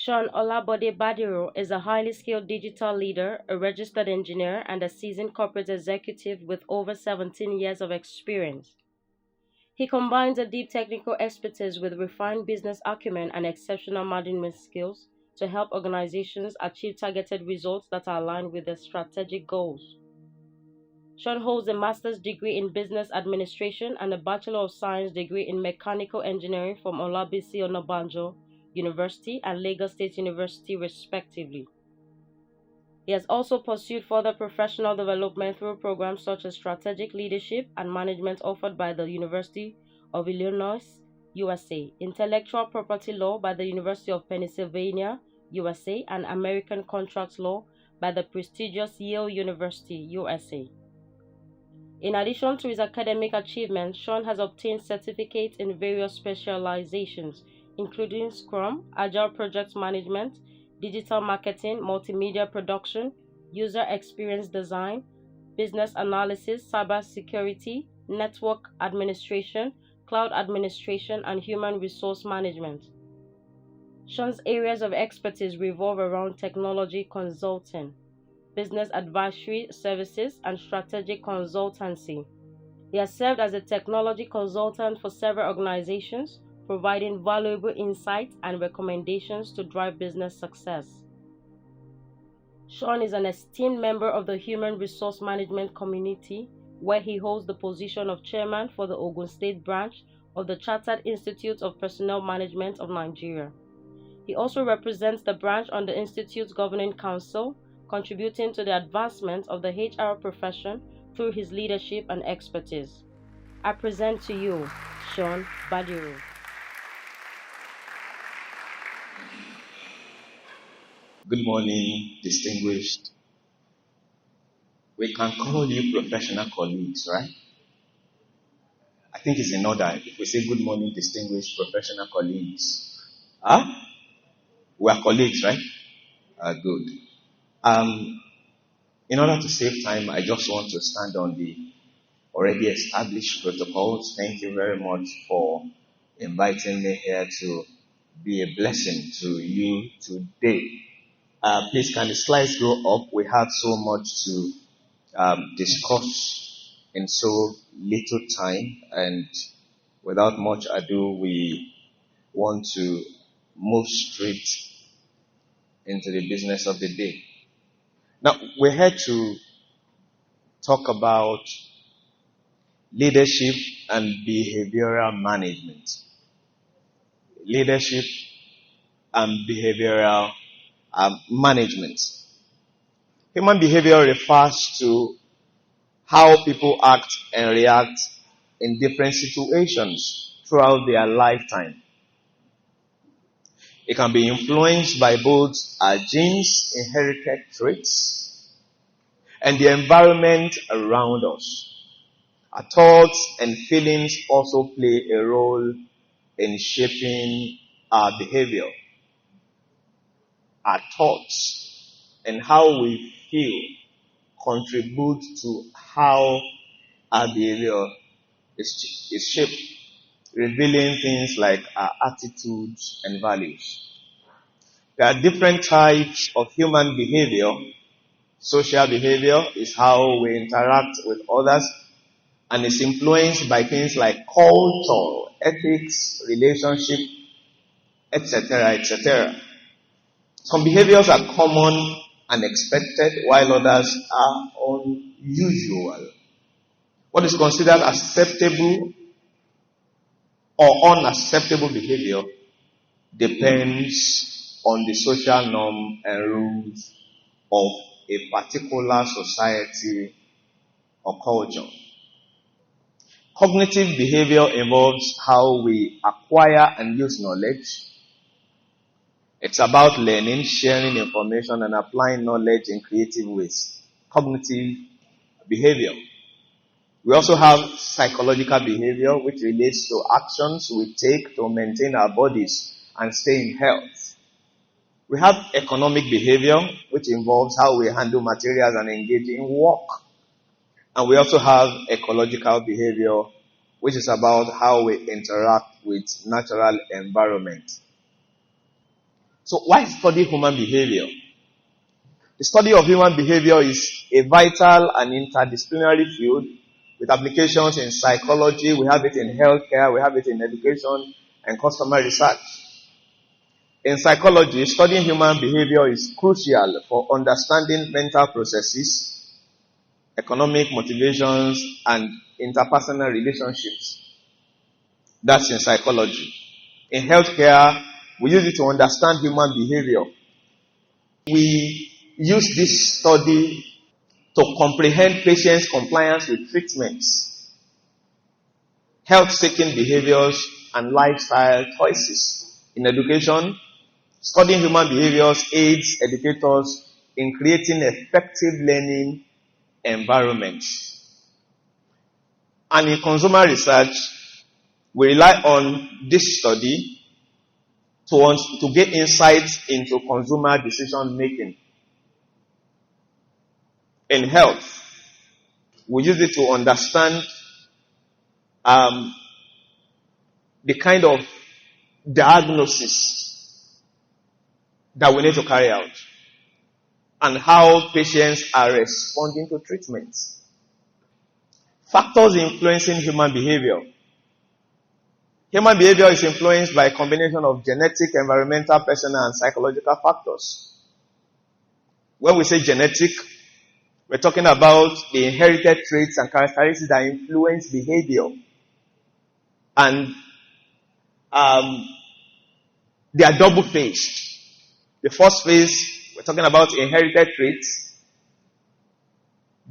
Sean Olabode Badiru is a highly skilled digital leader, a registered engineer, and a seasoned corporate executive with over 17 years of experience. He combines a deep technical expertise with refined business acumen and exceptional management skills to help organizations achieve targeted results that are aligned with their strategic goals. Sean holds a master's degree in business administration and a Bachelor of Science degree in mechanical engineering from Olabisi University and Lagos State University, respectively. He has also pursued further professional development through programs such as strategic leadership and management offered by the University of Illinois, USA, intellectual property law by the University of Pennsylvania, USA, and American contract law by the prestigious Yale University, USA. In addition to his academic achievements, Sean has obtained certificates in various specializations, including Scrum, Agile Project Management, Digital Marketing, Multimedia Production, User Experience Design, Business Analysis, Cybersecurity, Network Administration, Cloud Administration, and Human Resource Management. Sean's areas of expertise revolve around technology consulting, business advisory services, and strategic consultancy. He has served as a technology consultant for several organizations, providing valuable insights and recommendations to drive business success. Sean is an esteemed member of the Human Resource Management community, where he holds the position of chairman for the Ogun State branch of the Chartered Institute of Personnel Management of Nigeria. He also represents the branch on the Institute's Governing Council, contributing to the advancement of the HR profession through his leadership and expertise. I present to you Sean Badiru. Good morning, distinguished. We can call you professional colleagues, right? I think it's in order if we say good morning, distinguished professional colleagues. We are colleagues, right? Good. In order to save time, I just want to stand on the already established protocols. Thank you very much for inviting me here to be a blessing to you today. Please, can the slides go up? We have so much to discuss in so little time, and without much ado, we want to move straight into the business of the day. Now, we're here to talk about leadership and behavioral management. Leadership and behavioral management. Human behavior refers to how people act and react in different situations throughout their lifetime. It can be influenced by both our genes, inherited traits, and the environment around us. Our thoughts and feelings also play a role in shaping our behavior. Our thoughts and how we feel contribute to how our behavior is shaped, revealing things like our attitudes and values. There are different types of human behavior. Social behavior is how we interact with others, and is influenced by things like culture, ethics, relationship, etc., etc. Some behaviors are common and expected, while others are unusual. What is considered acceptable or unacceptable behavior depends on the social norm and rules of a particular society or culture. Cognitive behavior involves how we acquire and use knowledge. It's about learning, sharing information, and applying knowledge in creative ways. Cognitive behavior. We also have psychological behavior, which relates to actions we take to maintain our bodies and stay in health. We have economic behavior, which involves how we handle materials and engage in work. And we also have ecological behavior, which is about how we interact with natural environment. So why study human behavior? The study of human behavior is a vital and interdisciplinary field with applications in psychology, we have it in healthcare, we have it in education and customer research. In psychology, studying human behavior is crucial for understanding mental processes, economic motivations, and interpersonal relationships. That's in psychology. In healthcare, we use it to understand human behavior. We use this study to comprehend patients' compliance with treatments, health-seeking behaviors, and lifestyle choices. In education, studying human behaviors aids educators in creating effective learning environments. And in consumer research, we rely on this study to get insights into consumer decision making. In health, we use it to understand the kind of diagnosis that we need to carry out and how patients are responding to treatments. Factors influencing human behavior. Human behavior is influenced by a combination of genetic, environmental, personal, and psychological factors. When we say genetic, we're talking about the inherited traits and characteristics that influence behavior. And they are double-phased. The first phase, we're talking about inherited traits.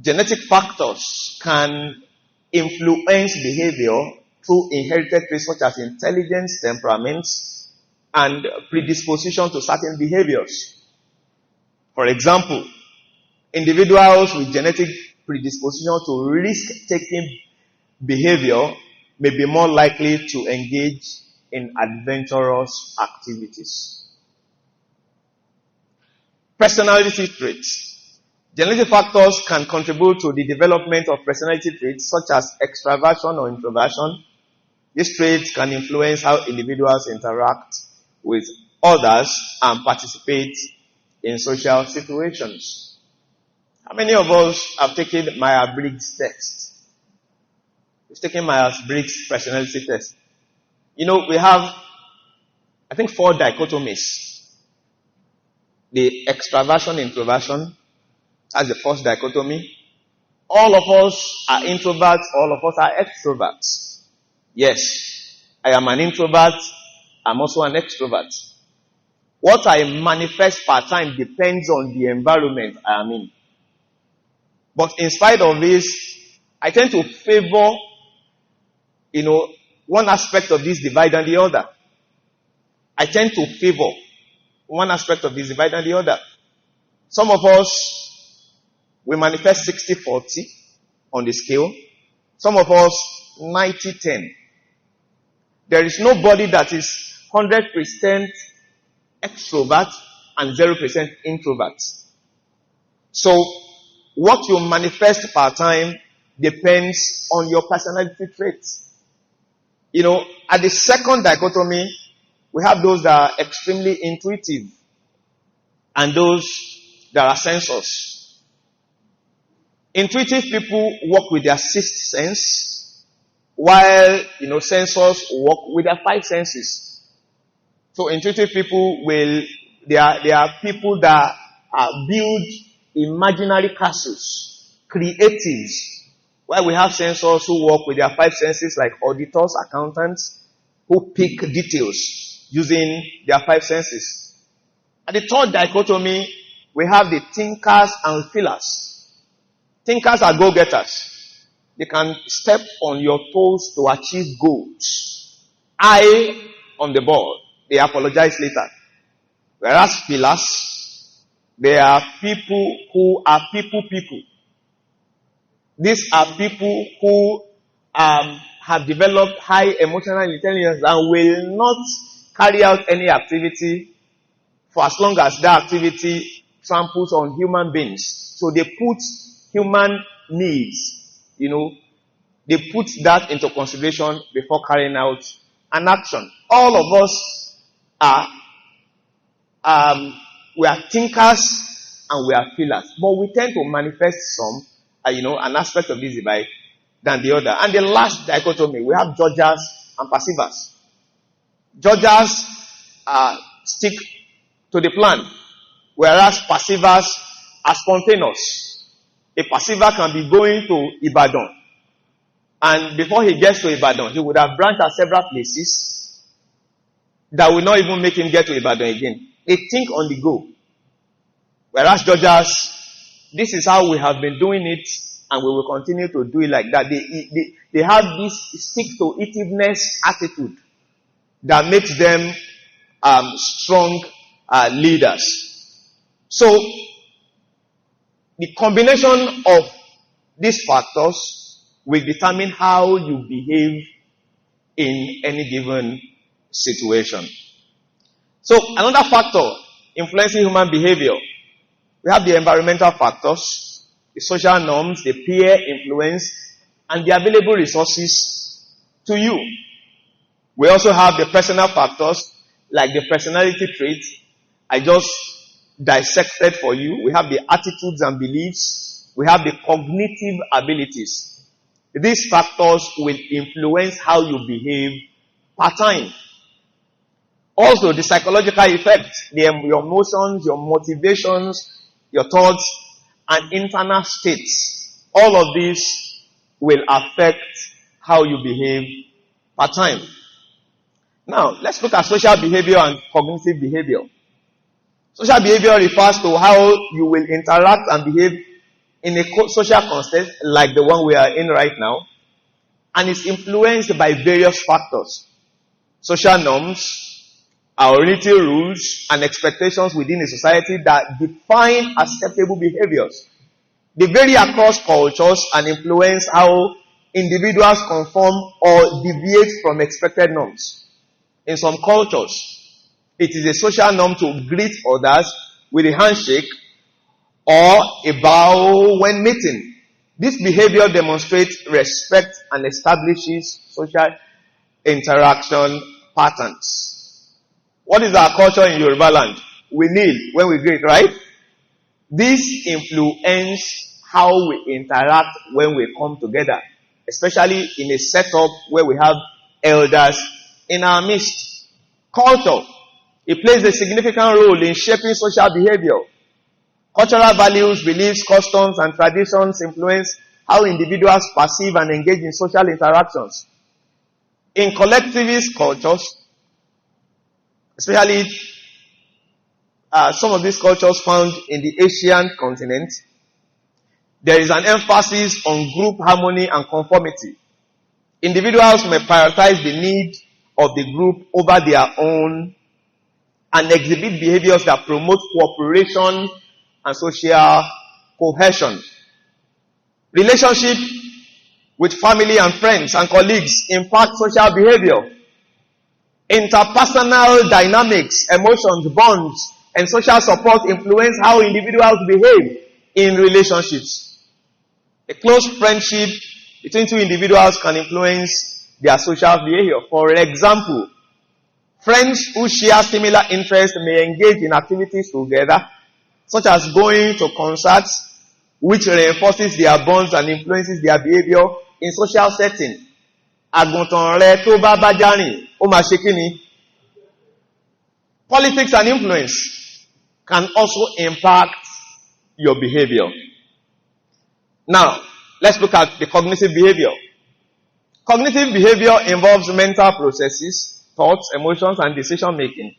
Genetic factors can influence behavior through inherited traits such as intelligence, temperaments, and predisposition to certain behaviors. For example, individuals with genetic predisposition to risk-taking behavior may be more likely to engage in adventurous activities. Personality traits. Genetic factors can contribute to the development of personality traits such as extraversion or introversion. These traits can influence how individuals interact with others and participate in social situations. How many of us have taken Myers-Briggs test? We've taken Myers-Briggs personality test. You know, we have, I think, 4 dichotomies. The extraversion, introversion, that's the first dichotomy. All of us are introverts, all of us are extroverts. Yes, I am an introvert, I'm also an extrovert. What I manifest part time depends on the environment I am in. But in spite of this, I tend to favor, one aspect of this divide than the other. I tend to favor one aspect of this divide than the other. Some of us, we manifest 60-40 on the scale. Some of us, 90-10. There is nobody that is 100% extrovert and 0% introvert. So, what you manifest part-time depends on your personality traits. At the second dichotomy, we have those that are extremely intuitive and those that are sensors. Intuitive people work with their sixth sense, while, sensors work with their 5 senses. So intuitive people they are people that build imaginary castles, creatives. While we have sensors who work with their 5 senses like auditors, accountants, who pick details using their 5 senses. At the third dichotomy, we have the thinkers and feelers. Thinkers are go-getters. They can step on your toes to achieve goals. Eye on the ball. They apologize later. Whereas feelers, they are people who are people. These are people who have developed high emotional intelligence and will not carry out any activity for as long as that activity tramples on human beings. So they put human needs, they put that into consideration before carrying out an action. All of us are we are thinkers and we are feelers. But we tend to manifest some, an aspect of this divide than the other. And the last dichotomy, we have judgers and perceivers. Judgers stick to the plan, whereas perceivers are spontaneous. A perceiver can be going to Ibadan, and before he gets to Ibadan, he would have branched at several places that will not even make him get to Ibadan again. They think on the go. Whereas judges, this is how we have been doing it, and we will continue to do it like that. They have this stick-to-itiveness attitude that makes them strong leaders. So, the combination of these factors will determine how you behave in any given situation. So, another factor influencing human behavior, we have the environmental factors, the social norms, the peer influence, and the available resources to you. We also have the personal factors, like the personality traits I just dissected for you. We have the attitudes and beliefs. We have the cognitive abilities. These factors will influence how you behave per time. Also, the psychological effects, your emotions, your motivations, your thoughts, and internal states. All of these will affect how you behave per time. Now, let's look at social behavior and cognitive behavior. Social behavior refers to how you will interact and behave in a social context like the one we are in right now, and is influenced by various factors. Social norms, our unity rules, and expectations within a society that define acceptable behaviors. They vary across cultures and influence how individuals conform or deviate from expected norms. In some cultures, it is a social norm to greet others with a handshake or a bow when meeting. This behavior demonstrates respect and establishes social interaction patterns. What is our culture in Yoruba land? We kneel when we greet, right? This influences how we interact when we come together, especially in a setup where we have elders in our midst. Culture, it plays a significant role in shaping social behavior. Cultural values, beliefs, customs, and traditions influence how individuals perceive and engage in social interactions. In collectivist cultures, especially some of these cultures found in the Asian continent, there is an emphasis on group harmony and conformity. Individuals may prioritize the need of the group over their own and exhibit behaviors that promote cooperation and social cohesion. Relationship with family and friends and colleagues impact social behavior. Interpersonal dynamics, emotions, bonds, and social support influence how individuals behave in relationships. A close friendship between two individuals can influence their social behavior. For example, friends who share similar interests may engage in activities together, such as going to concerts, which reinforces their bonds and influences their behavior in social setting. Àgùntàn rẹ tó bá bá járìn, ó máa ṣe kíni? Politics and influence can also impact your behavior. Now, let's look at the cognitive behavior. Cognitive behavior involves mental processes, thoughts, emotions, and decision making.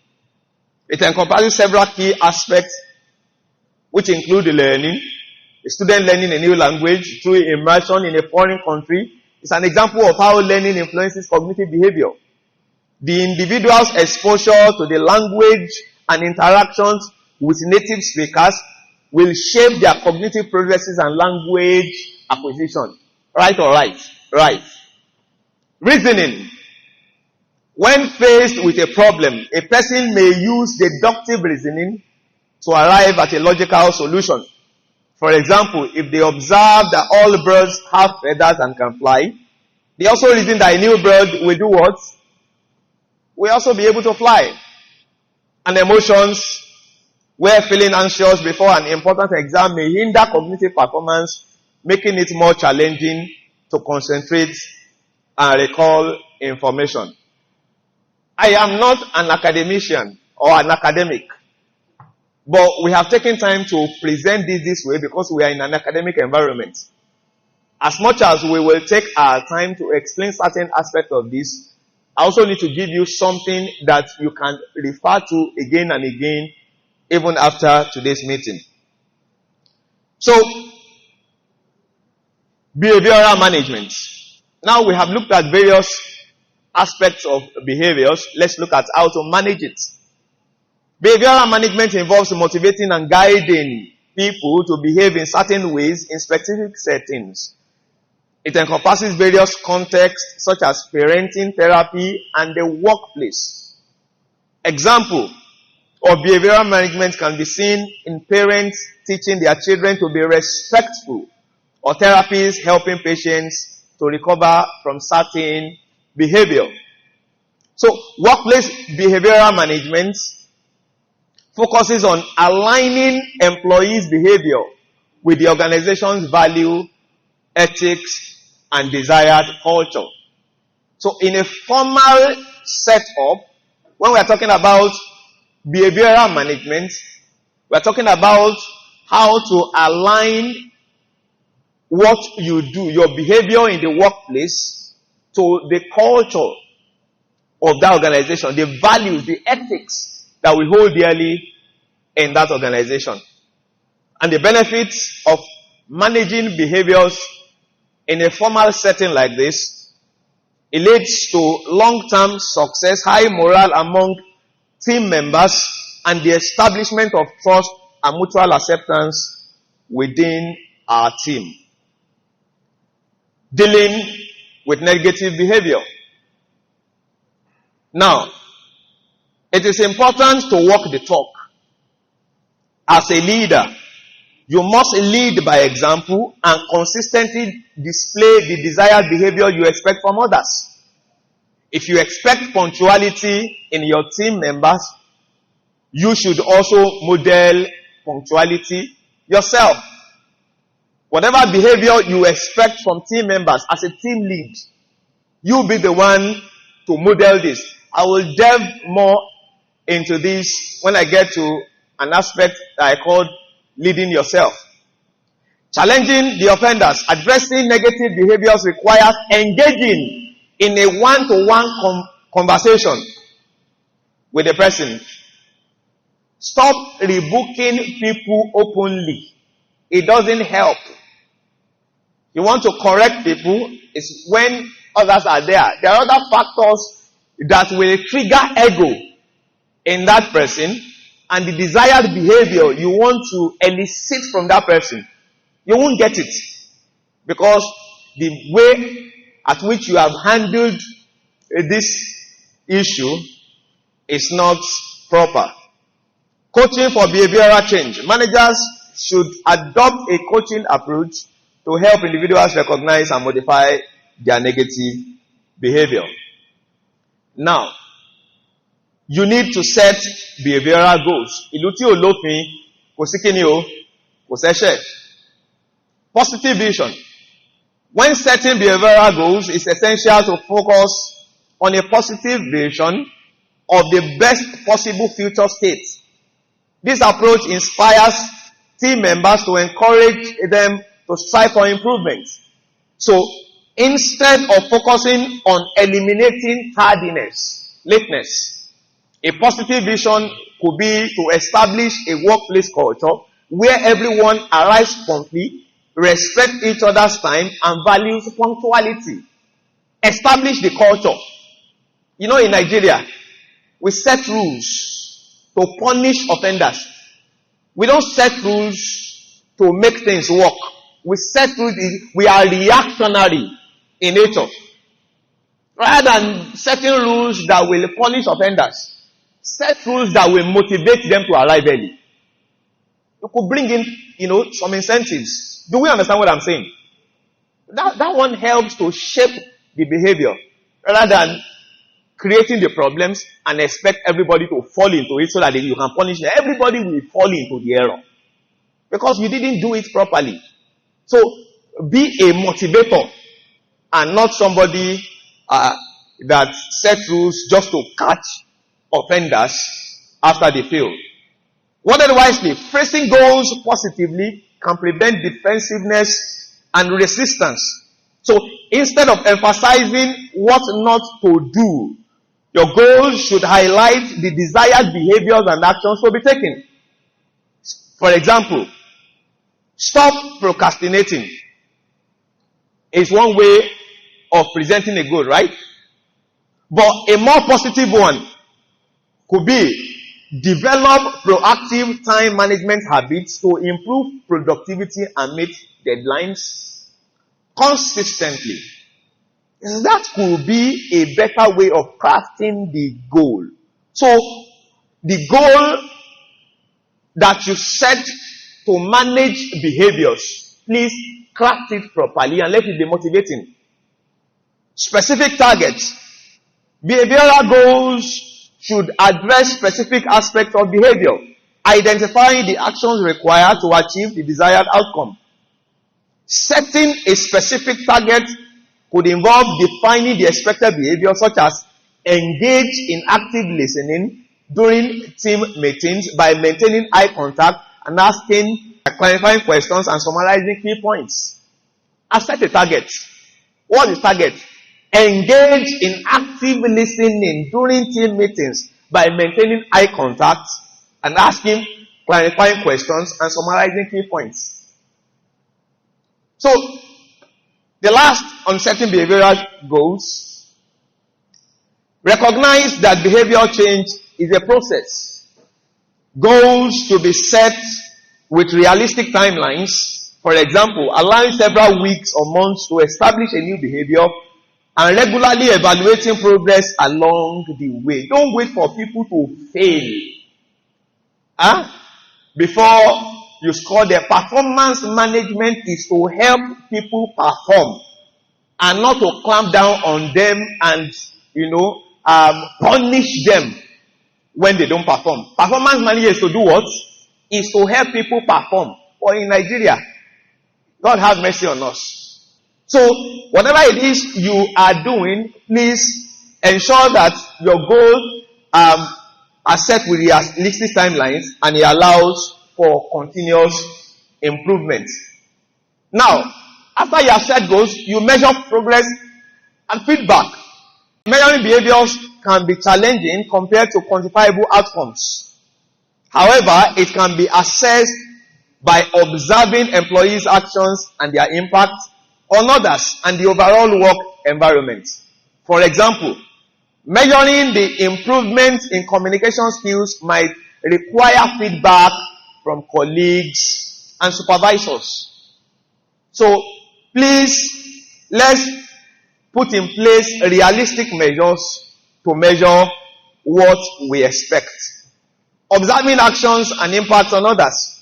It encompasses several key aspects, which include learning. A student learning a new language through immersion in a foreign country is an example of how learning influences cognitive behavior. The individual's exposure to the language and interactions with native speakers will shape their cognitive processes and language acquisition. Right or right? Right. Reasoning. When faced with a problem, a person may use deductive reasoning to arrive at a logical solution. For example, if they observe that all birds have feathers and can fly, they also reason that a new bird will do what? Will also be able to fly. And emotions where feeling anxious before an important exam may hinder cognitive performance, making it more challenging to concentrate and recall information. I am not an academician or an academic, but we have taken time to present this way because we are in an academic environment. As much as we will take our time to explain certain aspects of this, I also need to give you something that you can refer to again and again, even after today's meeting. So, behavioral management. Now we have looked at various aspects of behaviors. Let's look at how to manage it. Behavioral management involves motivating and guiding people to behave in certain ways in specific settings. It encompasses various contexts such as parenting, therapy, and the workplace. Example of behavioral management can be seen in parents teaching their children to be respectful, or therapists helping patients to recover from certain behavior. So, workplace behavioral management focuses on aligning employees' behavior with the organization's value, ethics, and desired culture. So, in a formal setup, when we are talking about behavioral management, we are talking about how to align what you do, your behavior in the workplace, to the culture of that organization, the values, the ethics that we hold dearly in that organization. And the benefits of managing behaviors in a formal setting like this, it leads to long-term success, high morale among team members, and the establishment of trust and mutual acceptance within our team. Dealing with negative behavior. Now, it is important to walk the talk. As a leader, you must lead by example and consistently display the desired behavior you expect from others. If you expect punctuality in your team members, you should also model punctuality yourself. Whatever behavior you expect from team members as a team lead, you be the one to model this. I will delve more into this when I get to an aspect that I call leading yourself. Challenging the offenders. Addressing negative behaviors requires engaging in a one-to-one conversation with the person. Stop rebuking people openly. It doesn't help. You want to correct people, it's when others are there. There are other factors that will trigger ego in that person, and the desired behavior you want to elicit from that person, you won't get it. Because the way at which you have handled this issue is not proper. Coaching for behavioral change. Managers should adopt a coaching approach to help individuals recognize and modify their negative behavior. Now, you need to set behavioral goals. Ìlú tí ò lófin, kò sí kíni o, kò sẹ́ṣẹ̀. Positive vision. When setting behavioral goals, it's essential to focus on a positive vision of the best possible future state. This approach inspires team members to encourage them to strive for improvement. So, instead of focusing on eliminating tardiness, lateness, a positive vision could be to establish a workplace culture where everyone arrives promptly, respects each other's time, and values punctuality. Establish the culture. You know, in Nigeria, we set rules to punish offenders. We don't set rules to make things work. We set rules, we are reactionary in nature. Rather than setting rules that will punish offenders, set rules that will motivate them to arrive early. You could bring in, some incentives. Do we understand what I'm saying? That one helps to shape the behavior rather than creating the problems and expect everybody to fall into it so that you can punish them. Everybody will fall into the error because you didn't do it properly. So be a motivator and not somebody that sets rules just to catch offenders after they fail. Worded wisely, phrasing goals positively can prevent defensiveness and resistance. So instead of emphasizing what not to do, your goals should highlight the desired behaviors and actions to be taken. For example, stop procrastinating is one way of presenting a goal, right? But a more positive one could be develop proactive time management habits to improve productivity and meet deadlines consistently. That could be a better way of crafting the goal. So, the goal that you set to manage behaviors, please craft it properly and let it be motivating. Specific targets. Behavioral goals should address specific aspects of behavior, identifying the actions required to achieve the desired outcome. Setting a specific target could involve defining the expected behavior, such as engage in active listening during team meetings by maintaining eye contact and asking clarifying questions and summarizing key points. I've set a target. What is target? Engage in active listening during team meetings by maintaining eye contact and asking clarifying questions and summarizing key points. So, the last on setting behavioral goals, recognize that behavioral change is a process. Goals should be set with realistic timelines. For example, allowing several weeks or months to establish a new behavior and regularly evaluating progress along the way. Don't wait for people to fail before you score. Their performance management is to help people perform and not to clamp down on them and punish them when they don't perform. Performance management is to do what? Is to help people perform. Or in Nigeria, God have mercy on us. So, whatever it is you are doing, please ensure that your goals are set with realistic timelines and it allows for continuous improvement. Now, after you have set goals, you measure progress and feedback. Measuring behaviors can be challenging compared to quantifiable outcomes. However, it can be assessed by observing employees' actions and their impact on others and the overall work environment. For example, measuring the improvement in communication skills might require feedback from colleagues and supervisors. So, please, let's put in place realistic measures to measure what we expect. Observing actions and impacts on others.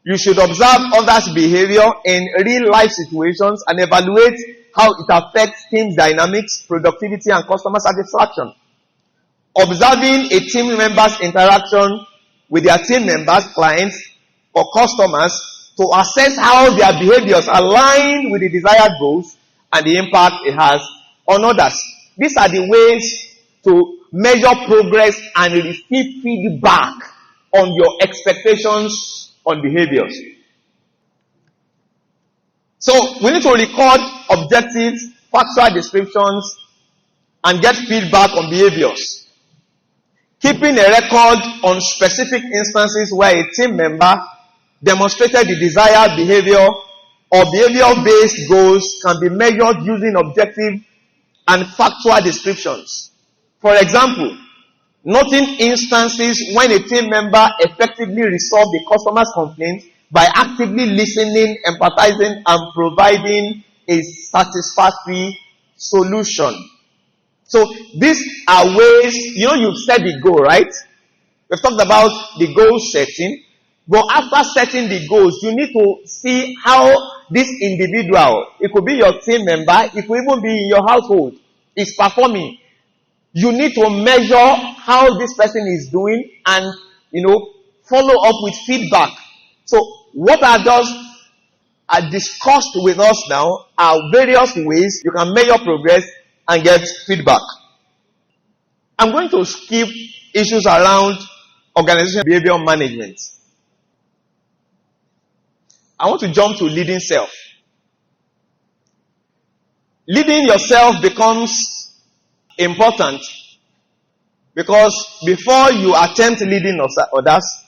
You should observe others' behavior in real-life situations and evaluate how it affects team dynamics, productivity, and customer satisfaction. Observing a team member's interaction with their team members, clients, or customers to assess how their behaviors align with the desired goals and the impact it has on others. These are the ways to measure progress and receive feedback on your expectations on behaviors. So, we need to record objectives, factual descriptions, and get feedback on behaviors. Keeping a record on specific instances where a team member demonstrated the desired behavior or behavior-based goals can be measured using objective and factual descriptions. For example, noting instances when a team member effectively resolved the customer's complaint by actively listening, empathizing, and providing a satisfactory solution. So these are ways, you've set the goal, right? We've talked about the goal setting. But after setting the goals, you need to see how this individual, it could be your team member, it could even be in your household, is performing. You need to measure how this person is doing and, follow up with feedback. So what I just discussed with us now are various ways you can measure progress and get feedback. I'm going to skip issues around organizational behavior management. I want to jump to leading self. Leading yourself becomes important because before you attempt leading others,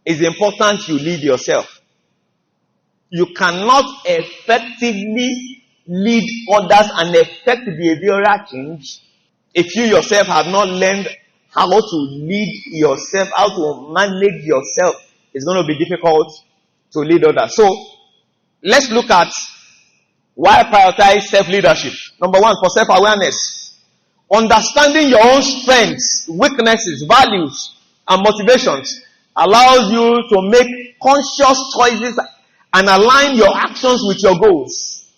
it's important you lead yourself. You cannot effectively lead others and effect behavioral change if you yourself have not learned how to lead yourself, how to manage yourself. It's going to be difficult to lead others. So, let's look at why prioritize self-leadership. Number one, for self-awareness. Understanding your own strengths, weaknesses, values, and motivations allows you to make conscious choices and align your actions with your goals.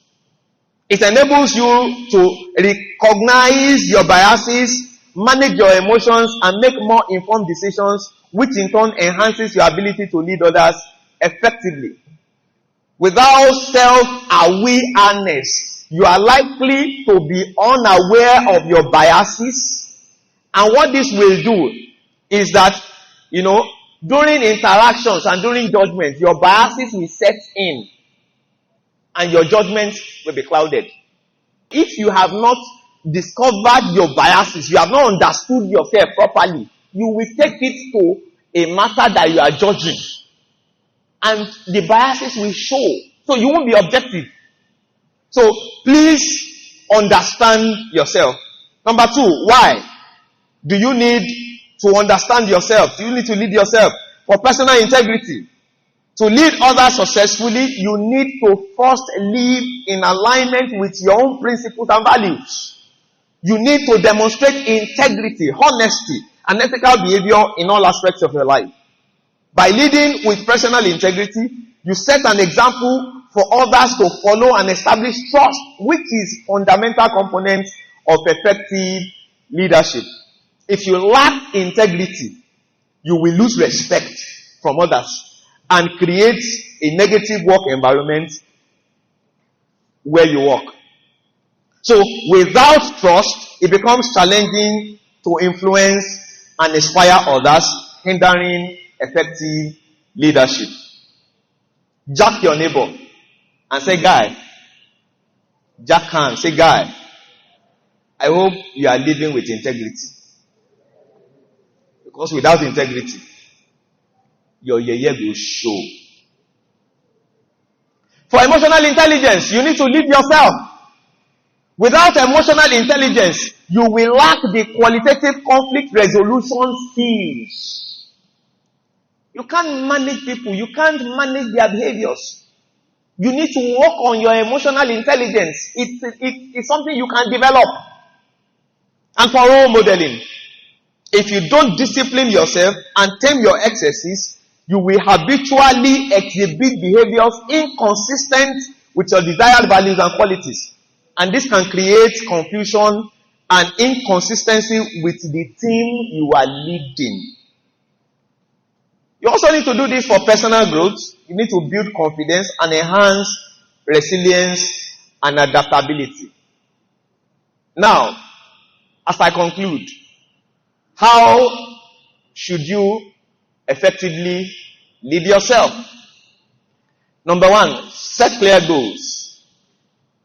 It enables you to recognize your biases, manage your emotions, and make more informed decisions, which in turn enhances your ability to lead others effectively. Without self-awareness, you are likely to be unaware of your biases. And what this will do is that, during interactions and during judgment, your biases will set in and your judgment will be clouded. If you have not discovered your biases, you have not understood yourself properly, you will take it to a matter that you are judging. And the biases will show. So you won't be objective. So please understand yourself. Number two, why do you need to understand yourself? Do you need to lead yourself? For personal integrity. To lead others successfully, you need to first live in alignment with your own principles and values. You need to demonstrate integrity, honesty, and ethical behavior in all aspects of your life. By leading with personal integrity, you set an example for others to follow and establish trust, which is fundamental component of effective leadership. If you lack integrity, you will lose respect from others and create a negative work environment where you work. So without trust, it becomes challenging to influence and inspire others, hindering effective leadership. Jack your neighbor and say, guy. Jack hand, say, guy. I hope you are living with integrity. Because without integrity, your yeye will show. For emotional intelligence, you need to lead yourself. Without emotional intelligence, you will lack the qualitative conflict resolution skills. You can't manage people. You can't manage their behaviors. You need to work on your emotional intelligence. It's something you can develop. And for role modeling, if you don't discipline yourself and tame your excesses, you will habitually exhibit behaviors inconsistent with your desired values and qualities. And this can create confusion and inconsistency with the team you are leading. You also need to do this for personal growth. You need to build confidence and enhance resilience and adaptability. Now, as I conclude, how should you effectively lead yourself? Number one, set clear goals.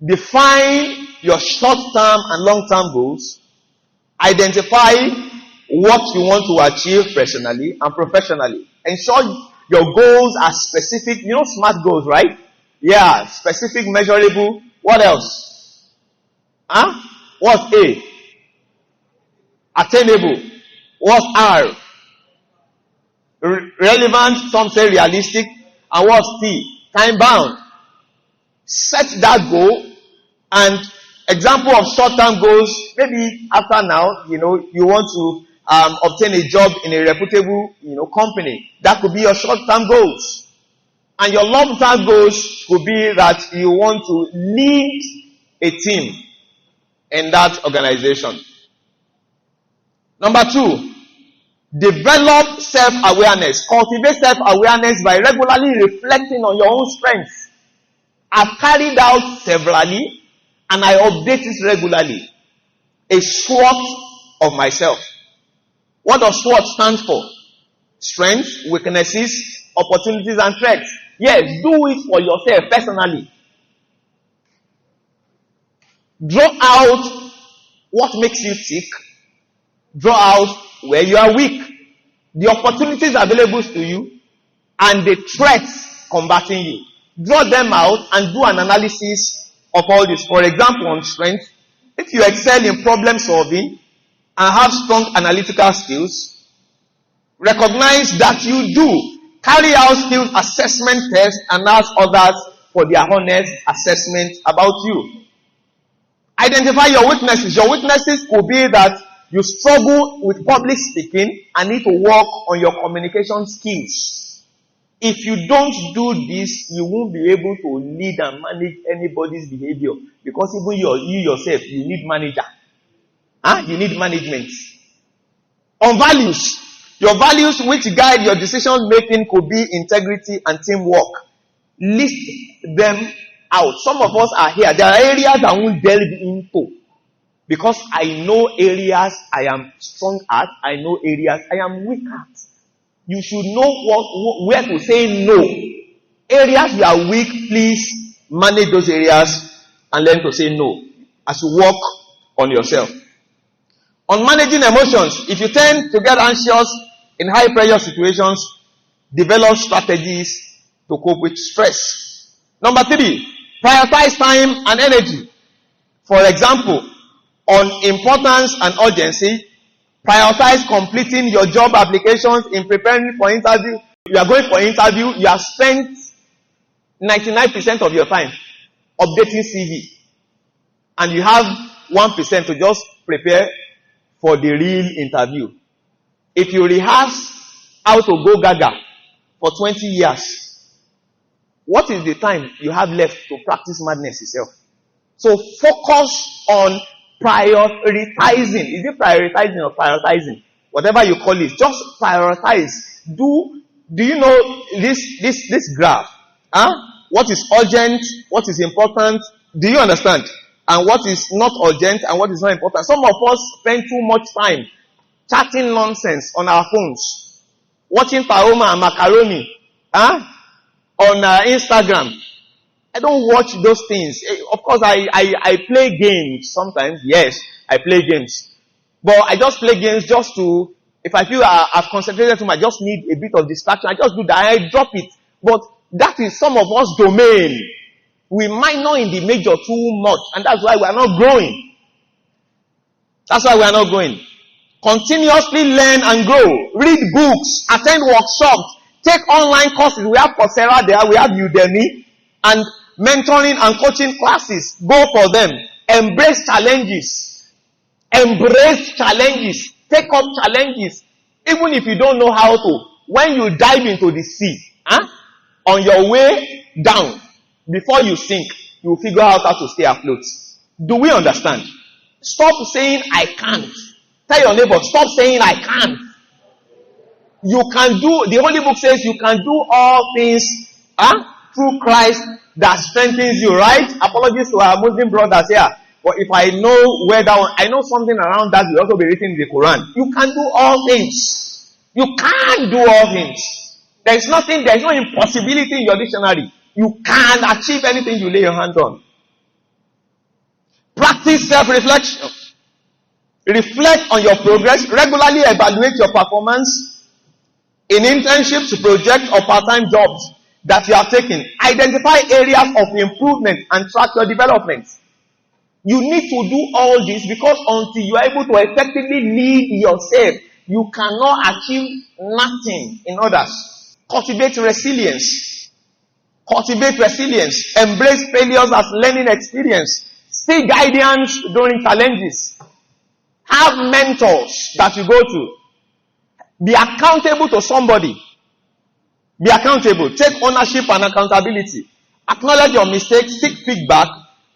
Define your short-term and long-term goals. Identify what you want to achieve personally and professionally. Ensure your goals are specific. You know SMART goals, right? Yeah, specific, measurable. What else? What's A? Attainable. What's R? Relevant, some say realistic. And what's T? Time bound. Set that goal. And example of short-term goals, maybe after now, you want to obtain a job in a reputable, company. That could be your short-term goals. And your long-term goals could be that you want to lead a team in that organization. Number 2, develop self-awareness. Cultivate self-awareness by regularly reflecting on your own strengths. I've carried out severally and I update it regularly. A SWOT of myself. What does SWOT stand for? Strengths, weaknesses, opportunities, and threats. Yes, do it for yourself personally. Draw out what makes you tick. Draw out where you are weak, the opportunities available to you, and the threats combating you. Draw them out and do an analysis of all this. For example, on strength, if you excel in problem solving and have strong analytical skills, recognize that you do. Carry out skills assessment tests and ask others for their honest assessment about you. Identify your weaknesses. Your weaknesses could be that you struggle with public speaking and need to work on your communication skills. If you don't do this, you won't be able to lead and manage anybody's behavior, because even you yourself, you need manager. You need management. On values. Your values which guide your decision making could be integrity and teamwork. List them out. Some of us are here. There are areas I won't delve into, because I know areas I am strong at. I know areas I am weak at. You should know where to say no. Areas you are weak, please manage those areas and learn to say no as you work on yourself. On managing emotions, if you tend to get anxious in high pressure situations, develop strategies to cope with stress. Number 3, prioritize time and energy. For example, on importance and urgency, prioritize completing your job applications in preparing for interview. You are going for interview, you have spent 99% of your time updating CV, and you have 1% to just prepare for the real interview. If you rehearse how to go gaga for 20 years, what is the time you have left to practice madness itself? So focus on prioritizing. Is it prioritizing or prioritizing? Whatever you call it, just prioritize. Do you know this graph? What is urgent? What is important? Do you understand? And what is not urgent and what is not important? Some of us spend too much time chatting nonsense on our phones, watching Paoma and Macaroni on Instagram. I don't watch those things. Of course, I play games sometimes. Yes, I play games. But I just play games just to, if I feel I've concentrated too much, I just need a bit of distraction. I just do that. I drop it. But that is some of us domain. We minor in the major too much, and that's why we are not growing. That's why we are not growing. Continuously learn and grow. Read books, attend workshops, take online courses. We have Coursera there, we have Udemy, and mentoring and coaching classes. Go for them. Embrace challenges. Embrace challenges. Take up challenges. Even if you don't know how to. When you dive into the sea, on your way down, before you sink, you will figure out how to stay afloat. Do we understand? Stop saying I can't. Tell your neighbor, stop saying I can't. You can do, the Holy Book says you can do all things through Christ that strengthens you, right? Apologies to our Muslim brothers here. But if I know where that one, I know something around that will also be written in the Quran. You can do all things. You can't do all things. There is no impossibility in your dictionary. You can achieve anything you lay your hand on. Practice self-reflection. Reflect on your progress. Regularly evaluate your performance in internships, projects, or part-time jobs that you are taking. Identify areas of improvement and track your development. You need to do all this because until you are able to effectively lead yourself, you cannot achieve nothing in others. Cultivate resilience. Cultivate resilience. Embrace failures as learning experience. Seek guidance during challenges. Have mentors that you go to. Be accountable to somebody. Be accountable. Take ownership and accountability. Acknowledge your mistakes. Seek feedback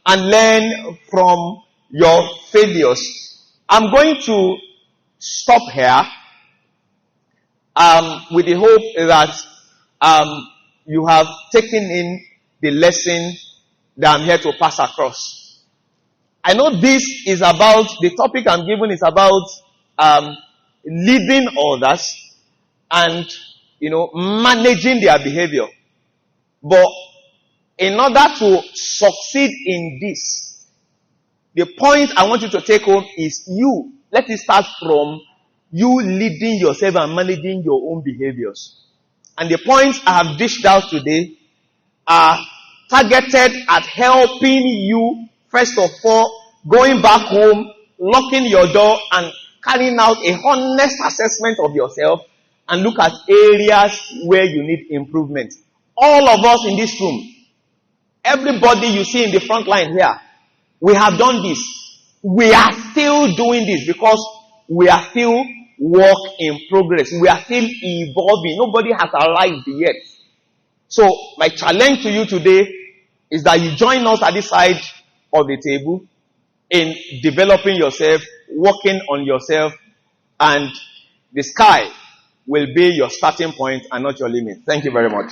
and learn from your failures. I'm going to stop here with the hope that you have taken in the lesson that I'm here to pass across. I know this is about, the topic I'm giving is about leading others and, managing their behavior. But in order to succeed in this, the point I want you to take home is let it start from you leading yourself and managing your own behaviors. And the points I have dished out today are targeted at helping you, first of all, going back home, locking your door, and carrying out a honest assessment of yourself and look at areas where you need improvement. All of us in this room, everybody you see in the front line here, we have done this. We are still doing this because we are still work in progress. We are still evolving. Nobody has arrived yet. So my challenge to you today is that you join us at this side of the table in developing yourself, working on yourself, and the sky will be your starting point and not your limit. Thank you very much.